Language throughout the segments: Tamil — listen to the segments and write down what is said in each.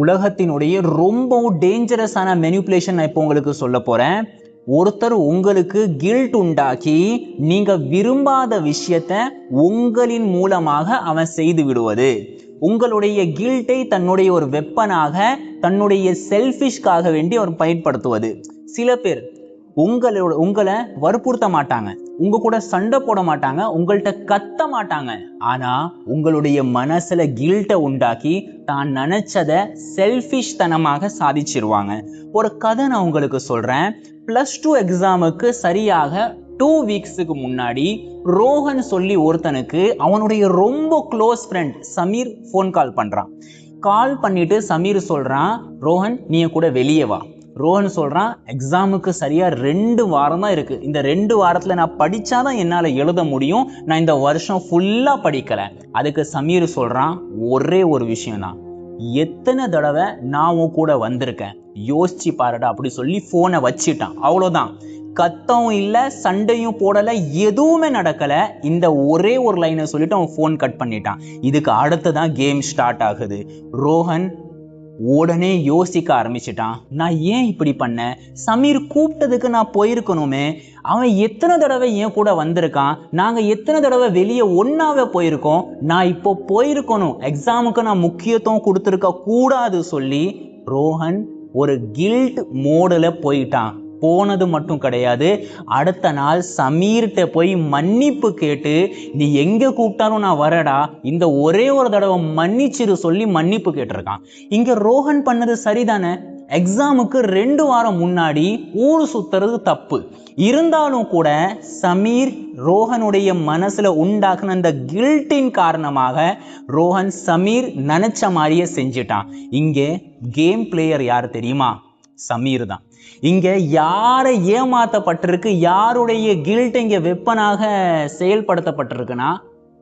உலகத்தினுடைய ரொம்ப டேஞ்சரஸான மெனிப்புலேஷன் நான் இப்போ உங்களுக்கு சொல்ல போறேன். ஒருத்தர் உங்களுக்கு கில்ட் உண்டாக்கி நீங்க விரும்பாத விஷயத்த உங்களின் மூலமாக அவன் செய்து விடுவது. உங்களுடைய கில்ட்டை தன்னுடைய ஒரு வெப்பனாக, தன்னுடைய செல்ஃபிஷ்காக வேண்டி அவர் பயன்படுத்துவது. சில பேர் உங்களை வற்புறுத்த மாட்டாங்க, உங்க கூட சண்டை போட மாட்டாங்க, உங்கள்கிட்ட கத்த மாட்டாங்க. ஆனா உங்களுடைய மனசுல கில்ட்டை உண்டாக்கி தான் நினைச்சத செல்ஃபிஷ் தனமாக சாதிச்சிருவாங்க. ஒரு கதை நான் உங்களுக்கு சொல்றேன். +2 எக்ஸாமுக்கு சரியாக 2 வீக்ஸுக்கு முன்னாடி ரோஹன் சொல்லி ஒருத்தனுக்கு அவனுடைய ரொம்ப close friend Sameer phone call பண்றான். கால் பண்ணிட்டு சமீர் சொல்றான், ரோஹன் நீ கூட வெளியே வா. ரோஹன் சொல்றான், எக்ஸாமுக்கு சரியா 2 வாரம் தான் இருக்கு. இந்த 2 வாரத்துல நான் படிச்சாதான் என்னால எழுத முடியும். நான் இந்த வருஷம் ஃபுல்லா படிக்கல. அதுக்கு சமீர் சொல்றான், ஒரே ஒரு விஷயம் தான், எத்தனை தடவை நான் உன் கூட வந்திருக்கேன் யோசிச்சு பாருடா அப்படி சொல்லி போனை வச்சிட்டான். அவ்வளவுதான். கத்தவும் இல்லை, சண்டையும் போடல, எதுவுமே நடக்கல. இந்த ஒரே ஒரு லைனை சொல்லிட்டு அவன் போன் கட் பண்ணிட்டான். இதுக்கு அடுத்துதான் கேம் ஸ்டார்ட் ஆகுது. ரோஹன் உடனே யோசிக்க ஆரம்பிச்சிட்டான், நான் ஏன் இப்படி பண்ணேன்? சமீர் கூப்பிட்டதுக்கு நான் போயிருக்கணுமே. அவன் எத்தனை தடவை என் கூட வந்திருக்கான், நாங்க எத்தனை தடவை வெளியே ஒன்னாவே போயிருக்கோம். நான் இப்போ போயிருக்கணும், எக்ஸாமுக்கு நான் முக்கியத்துவம் கொடுத்துருக்க கூடாது சொல்லி ரோஹன் ஒரு கில்ட் மோடுல போயிட்டான். போனது மட்டும் கிடையாது, அடுத்த நாள் சமீர்கிட்ட போய் மன்னிப்பு கேட்டு, நீ எங்க கூப்பிட்டாலும் நான் வரடா, இந்த ஒரே ஒரு தடவை மன்னிச்சிரு சொல்லி மன்னிப்பு கேட்டிருக்கான். இங்க ரோஹன் பண்ணது சரிதானே? எக்ஸாமுக்கு 2 வாரம் முன்னாடி ஊர் சுத்துறது தப்பு. இருந்தாலும் கூட சமீர் ரோஹனுடைய மனசுல உண்டாக்குன அந்த கில்ட்டின் காரணமாக ரோஹன் சமீர் நினைச்ச மாதிரியே செஞ்சிட்டான். இங்கே கேம் பிளேயர் யார் தெரியுமா? சமீர் தான். இங்க யாரை ஏமாத்தப்பட்டிருக்கு, யாருடைய கில்ட் இங்க வெப்பனாக செயல்படுத்தப்பட்டிருக்குன்னா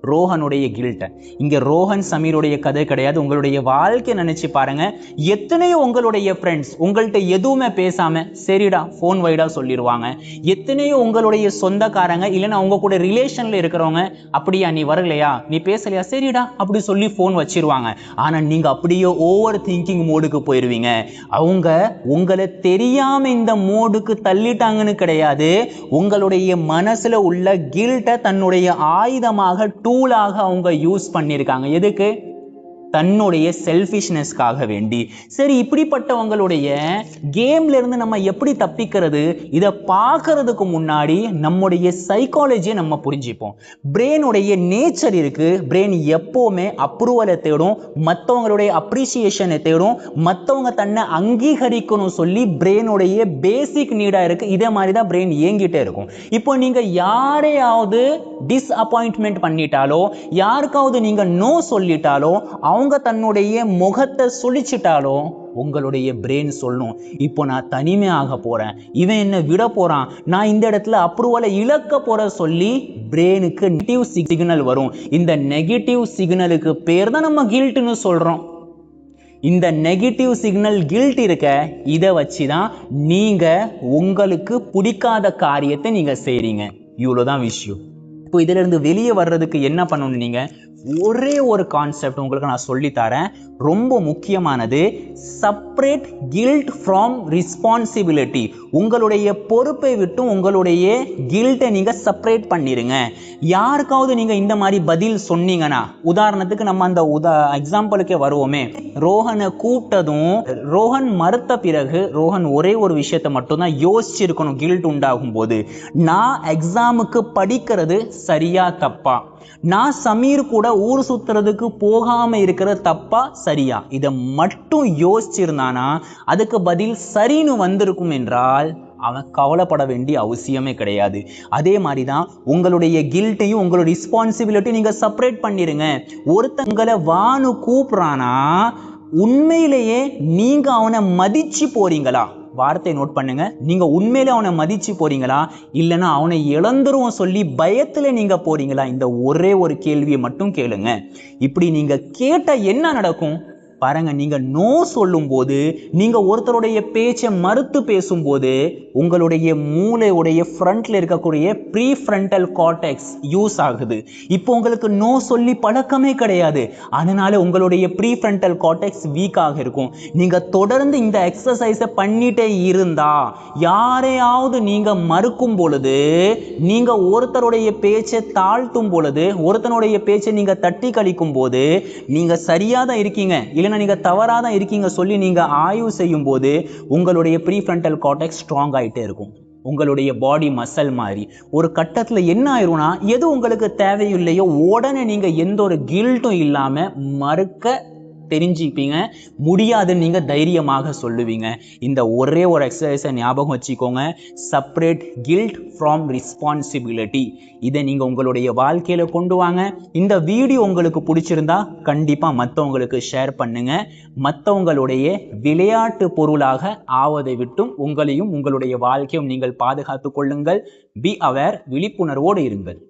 ரோஹனுடைய கில்ட்ட. இங்க ரோஹன் சமீருடைய கதை கிடையாது. உங்களுடைய வாழ்க்கை நினைச்சு பாருங்க. எத்தனையோ உங்களுடைய ஃப்ரெண்ட்ஸ் உங்கள்கிட்ட எதுவுமே பேசாம சரிடா போன் வைடா சொல்லிடுவாங்க. எத்தனையோ உங்களுடைய சொந்தக்காரங்க இல்லைன்னா உங்க கூட ரிலேஷன்ல இருக்கிறவங்க, அப்படியா நீ வரலையா, நீ பேசலையா, சரிடா அப்படி சொல்லி போன் வச்சிருவாங்க. ஆனா நீங்க அப்படியே ஓவர் திங்கிங் மோடுக்கு போயிருவீங்க. அவங்க உங்களை தெரியாம இந்த மோடுக்கு தள்ளிட்டாங்கன்னு கிடையாது, உங்களுடைய மனசுல உள்ள கில்ட்டை தன்னுடைய ஆயுதமாக டூலாக அவங்க யூஸ் பண்ணியிருக்காங்க. எதுக்கு? தன்னுடைய செல்ஃபிஷ்னஸ்க்காக வேண்டி. சரி, இப்படிப்பட்டவங்களுடைய கேம்ல இருந்து நம்ம எப்படி தப்பிக்கிறது? இதை பார்க்கறதுக்கு முன்னாடி நம்முடைய சைக்காலஜியை நம்ம புரிஞ்சுப்போம். பிரெயினுடைய நேச்சர் இருக்கு. பிரெயின் எப்பவுமே அப்ரூவலை தேடும், மற்றவங்களுடைய அப்ரிசியேஷனை தேடும், மற்றவங்க தன்னை அங்கீகரிக்கணும் சொல்லி பிரெயினுடைய பேசிக் நீடா இருக்கு. இதே மாதிரி தான் பிரெயின் இயங்கிட்டே இருக்கும். இப்போ நீங்க யாரையாவது டிஸ்அப்பாயின்ட்மெண்ட் பண்ணிட்டாலோ, யாருக்காவது நீங்க நோ சொல்லிட்டாலோ, அவங்க தன்னுடைய முகத்தை சுழிச்சிட்டாலோ உங்களுடைய பிரெயின் சொல்லணும், இப்போ நான் தனிமையாக போறேன், இவன் என்ன விட போறான், நான் இந்த இடத்துல அப்ரூவலை இழக்க போற சொல்லி பிரெயினுக்கு நெகட்டிவ் சிக்னல் வரும். இந்த நெகட்டிவ் சிக்னலுக்கு பேர் தான் நம்ம கில்ட்னு சொல்றோம். இந்த நெகட்டிவ் சிக்னல் கில்ட் இருக்க, இதை வச்சுதான் நீங்க உங்களுக்கு பிடிக்காத காரியத்தை நீங்க செய்றீங்க. இவ்வளவுதான் விஷயம். இப்போ இதுல இருந்து வெளியே வர்றதுக்கு என்ன பண்ணணும்? நீங்க ஒரே ஒரு கான்செப்ட் உங்களுக்கு நான் சொல்லி தரேன், ரொம்ப முக்கியமானது. Separate guilt from responsibility. உங்களுடைய பொறுப்பை விட்டு உங்களுடைய கில்ட்டை நீங்க செப்பரேட் பண்ணிருங்க. யாருக்காவது நீங்க இந்த மாதிரி பதில் சொன்னீங்கன்னா, உதாரணத்துக்கு நம்ம அந்த எக்ஸாம்பிளுக்கே வருவோமே, ரோஹனை கூப்பிட்டதும் ரோஹன் மறுத்த பிறகு ரோஹன் ஒரே ஒரு விஷயத்தை மட்டும் தான் யோசிச்சிருக்கணும். கில்ட் உண்டாகும் போது, நான் எக்ஸாமுக்கு படிக்கிறது சரியா தப்பா, நான் சமீர் கூட ஊர் சுத்துறதுக்கு போகாம இருக்கிறது தப்பா சரியா, இதை மட்டும் யோசிச்சிருந்தானா அதுக்கு பதில் சரின்னு வந்திருக்கும் என்றால் அவன் கவலைப்பட வேண்டிய அவசியமே கிடையாது. அதே மாதிரி தான் உங்களுடைய கில்ட்டையும் உங்களுடைய ரெஸ்பான்சிபிலிட்டி நீங்க செப்பரேட் பண்ணிருங்க. ஒருத்தங்களை வானு கூப்பிடுறானா உண்மையிலேயே நீங்க அவனை மதிச்சு போறீங்களா? வார்த்தை நோட் பண்ணுங்க. நீங்க உண்மையிலே அவனை மதிச்சு போறீங்களா, இல்லைன்னா அவனை இழந்துருவோம் சொல்லி பயத்துல நீங்க போறீங்களா? இந்த ஒரே ஒரு கேள்வியை மட்டும் கேளுங்க. இப்படி நீங்க கேட்ட என்ன நடக்கும்? பாருங்க, நீங்க நோ சொல்லும் போது, நீங்க ஒருத்தருடைய பேச்சை மறுத்து பேசும்போது உங்களுடைய மூளையுடைய ஃப்ரண்ட்ல இருக்கக்கூடிய ப்ரீ ஃப்ரண்டல் கார்டெக்ஸ் யூஸ் ஆகுது. இப்போ உங்களுக்கு நோ சொல்லி பழக்கமே கிடையாது, அதனால உங்களுடைய ப்ரீ ஃப்ரண்டல் கார்டெக்ஸ் வீக்காக இருக்கும். நீங்க தொடர்ந்து இந்த எக்ஸசைஸை பண்ணிட்டே இருந்தா, யாரையாவது நீங்க மறுக்கும் பொழுது, நீங்க ஒருத்தருடைய பேச்சை தாழ்த்தும் பொழுது, ஒருத்தனுடைய பேச்சை நீங்க தட்டி கழிக்கும் போது, நீங்க சரியா தான் இருக்கீங்க இல்லைன்னா நீங்க தவறா தான் இருக்கீங்க சொல்லி நீங்க ஆய்வு செய்யும் போது உங்களுடைய ப்ரீஃப்ரண்டல் கார்டெக்ஸ் ஸ்ட்ராங் ஆயிட்டே இருக்கும். உங்களுடைய பாடி மசில் மாதிரி ஒரு கட்டத்துல என்ன ஆயிரும்னா, எது உங்களுக்கு தேவையில்லையோ உடனே நீங்க எந்த ஒரு கில்ட்டும் இல்லாம மறுக்க தெரிஞ்சுப்பீங்க, முடியாதுன்னு நீங்க தைரியமாக சொல்லுவீங்க. இந்த ஒரே ஒரு எக்ஸசைஸை ஞாபகம் வச்சுக்கோங்க, செப்பரேட் கில்ட் ஃப்ரம் ரெஸ்பான்சிபிலிட்டி. இதை நீங்க உங்களுடைய வாழ்க்கையில கொண்டு வாங்க. இந்த வீடியோ உங்களுக்கு பிடிச்சிருந்தா கண்டிப்பா மற்றவங்களுக்கு ஷேர் பண்ணுங்க. மற்றவங்களுடைய விளையாட்டு பொருளாக ஆவதை விட்டும் உங்களையும் உங்களுடைய வாழ்க்கையும் நீங்கள் பாதுகாத்துக் கொள்ளுங்கள். பி அவேர், விழிப்புணர்வோடு இருங்கள்.